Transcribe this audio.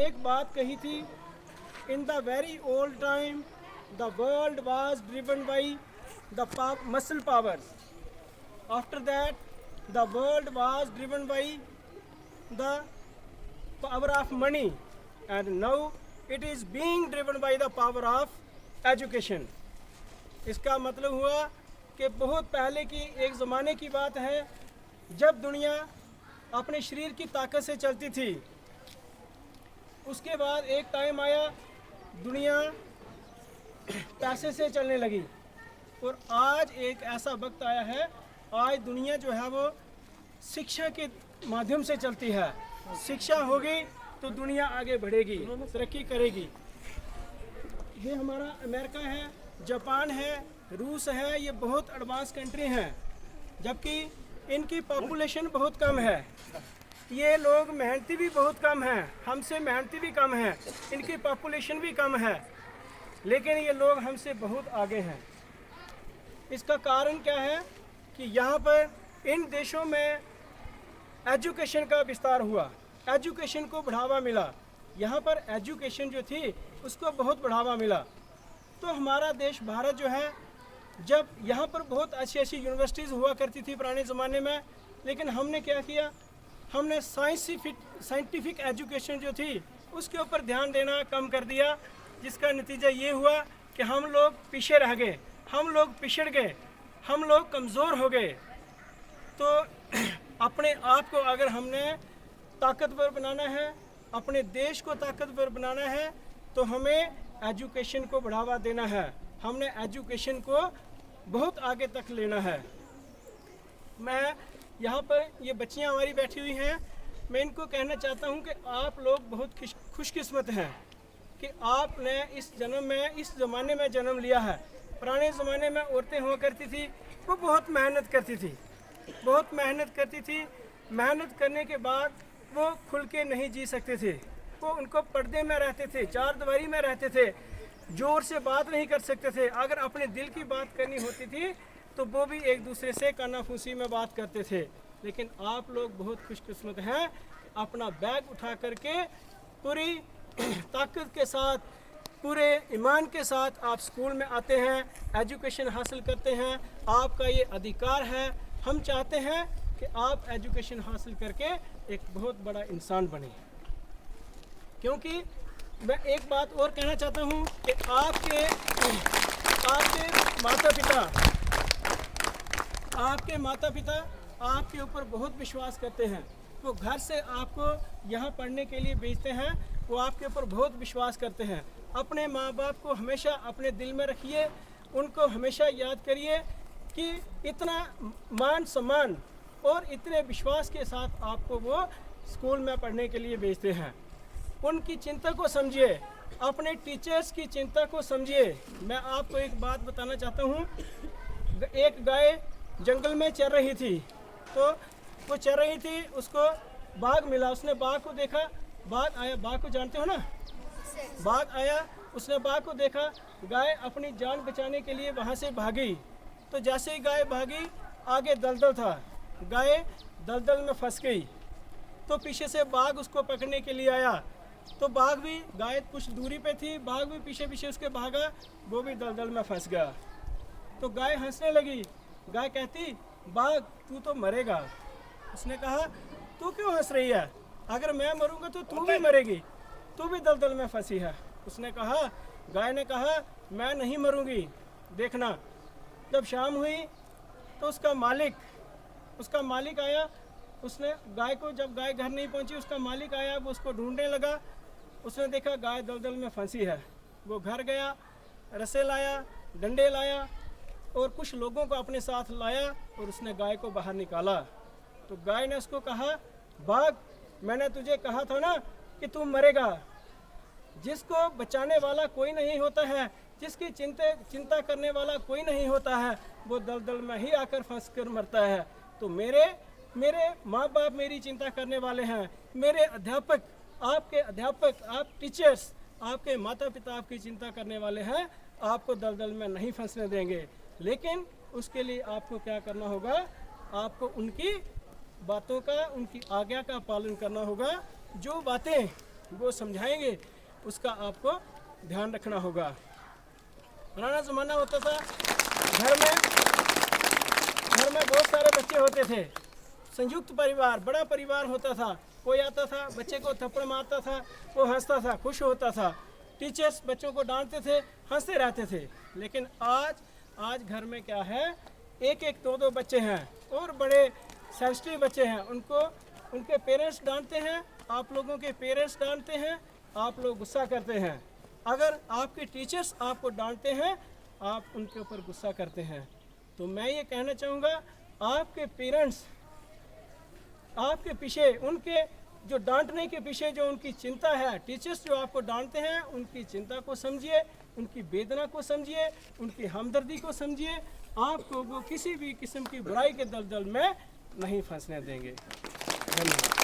एक बात कही थी, in the very old time the world was driven by the muscle powers, after that the world was driven by the power of money, and now it is being driven by the power of education. इसका मतलब हुआ कि बहुत पहले की एक ज़माने की बात है जब दुनिया अपने शरीर की ताकत से चलती थी। उसके बाद एक टाइम आया दुनिया पैसे से चलने लगी, और आज एक ऐसा वक्त आया है, आज दुनिया जो है वो शिक्षा के माध्यम से चलती है। शिक्षा होगी तो दुनिया आगे बढ़ेगी, तरक्की करेगी। ये हमारा अमेरिका है, जापान है, रूस है, ये बहुत एडवांस कंट्री हैं, जबकि इनकी पॉपुलेशन बहुत कम है। ये लोग मेहनती भी बहुत कम हैं, हमसे मेहनती भी कम हैं, इनकी पॉपुलेशन भी कम है, लेकिन ये लोग हमसे बहुत आगे हैं। इसका कारण क्या है कि यहाँ पर इन देशों में एजुकेशन का विस्तार हुआ, एजुकेशन को बढ़ावा मिला। यहाँ पर एजुकेशन जो थी उसको बहुत बढ़ावा मिला। तो हमारा देश भारत जो है, जब यहाँ पर बहुत अच्छी अच्छी यूनिवर्सिटीज़ हुआ करती थी पुराने ज़माने में, लेकिन हमने क्या किया, हमने साइंटिफिक एजुकेशन जो थी उसके ऊपर ध्यान देना कम कर दिया, जिसका नतीजा ये हुआ कि हम लोग पीछे रह गए, हम लोग पिछड़ गए, हम लोग कमज़ोर हो गए। तो अपने आप को अगर हमने ताकतवर बनाना है, अपने देश को ताकतवर बनाना है, तो हमें एजुकेशन को बढ़ावा देना है, हमने एजुकेशन को बहुत आगे तक लेना है। मैं यहाँ पर ये बच्चियाँ हमारी बैठी हुई हैं, मैं इनको कहना चाहता हूँ कि आप लोग बहुत खुशकिस्मत हैं कि आपने इस जन्म में, इस ज़माने में जन्म लिया है। पुराने ज़माने में औरतें हुआ करती थी, वो बहुत मेहनत करती थी, बहुत मेहनत करती थी। मेहनत करने के बाद वो खुल के नहीं जी सकते थे, वो उनको पर्दे में रहते थे, चार दीवारी में रहते थे, ज़ोर से बात नहीं कर सकते थे। अगर अपने दिल की बात करनी होती थी तो वो भी एक दूसरे से कानाफूसी में बात करते थे। लेकिन आप लोग बहुत खुशकिस्मत हैं, अपना बैग उठा करके पूरी ताकत के साथ, पूरे ईमान के साथ आप स्कूल में आते हैं, एजुकेशन हासिल करते हैं। आपका ये अधिकार है। हम चाहते हैं कि आप एजुकेशन हासिल करके एक बहुत बड़ा इंसान बने। क्योंकि मैं एक बात और कहना चाहता हूँ कि आपके माता पिता आपके ऊपर बहुत विश्वास करते हैं। वो घर से आपको यहाँ पढ़ने के लिए भेजते हैं, वो आपके ऊपर बहुत विश्वास करते हैं। अपने माँ बाप को हमेशा अपने दिल में रखिए, उनको हमेशा याद करिए कि इतना मान सम्मान और इतने विश्वास के साथ आपको वो स्कूल में पढ़ने के लिए भेजते हैं। उनकी चिंता को समझिए, अपने टीचर्स की चिंता को समझिए। मैं आपको एक बात बताना चाहता हूँ। एक गाय जंगल में चर रही थी, तो वो चर रही थी, उसको बाघ मिला, उसने बाघ को देखा, बाघ आया, बाघ को जानते हो ना, बाघ आया, उसने बाघ को देखा, गाय अपनी जान बचाने के लिए वहाँ से भागी। तो जैसे ही गाय भागी, आगे दलदल था, गाय दलदल में फंस गई। तो पीछे से बाघ उसको पकड़ने के लिए आया, तो बाघ भी, गाय कुछ दूरी पे थी, बाघ भी पीछे पीछे उसके भागा, वो भी दलदल में फंस गया। तो गाय हंसने लगी। गाय कहती, बाघ तू तो मरेगा। उसने कहा, तू क्यों हंस रही है? अगर मैं मरूंगा तो तू भी मरेगी, तू भी दलदल में फंसी है। उसने कहा, गाय ने कहा, मैं नहीं मरूंगी, देखना। जब शाम हुई तो उसका मालिक आया। उसने गाय को, जब गाय घर नहीं पहुंची, उसका मालिक आया, वो उसको ढूंढने लगा। उसने देखा गाय दलदल में फंसी है। वो घर गया, रस्से लाया, डंडे लाया और कुछ लोगों को अपने साथ लाया और उसने गाय को बाहर निकाला। तो गाय ने उसको कहा, बाघ मैंने तुझे कहा था ना कि तू मरेगा। जिसको बचाने वाला कोई नहीं होता है, जिसकी चिंता करने वाला कोई नहीं होता है, वो दलदल में ही आकर फंस कर मरता है। तो मेरे माँ बाप मेरी चिंता करने वाले हैं, मेरे अध्यापक, आप टीचर्स, आपके माता पिता आपकी चिंता करने वाले हैं, आपको दलदल में नहीं फंसने देंगे। लेकिन उसके लिए आपको क्या करना होगा? आपको उनकी बातों का, उनकी आज्ञा का पालन करना होगा। जो बातें वो समझाएंगे, उसका आपको ध्यान रखना होगा। पुराना ज़माना होता था, घर में बहुत सारे बच्चे होते थे, संयुक्त परिवार, बड़ा परिवार होता था। कोई आता था, बच्चे को थप्पड़ मारता था, वो हंसता था, खुश होता था। टीचर्स बच्चों को डांटते थे, हंसते रहते थे। लेकिन आज घर में क्या है, एक एक दो दो बच्चे हैं और बड़े सेंसिटिव बच्चे हैं, उनको उनके पेरेंट्स डांटते हैं, आप लोगों के पेरेंट्स डांटते हैं, आप लोग गुस्सा करते हैं। अगर आपके टीचर्स आपको डांटते हैं, आप उनके ऊपर गुस्सा करते हैं। तो मैं ये कहना चाहूँगा, आपके पेरेंट्स आपके पीछे, उनके जो डांटने के पीछे जो उनकी चिंता है, टीचर्स जो आपको डांटते हैं, उनकी चिंता को समझिए, उनकी वेदना को समझिए, उनकी हमदर्दी को समझिए। आपको वो किसी भी किस्म की बुराई के दलदल में नहीं फंसने देंगे। धन्यवाद।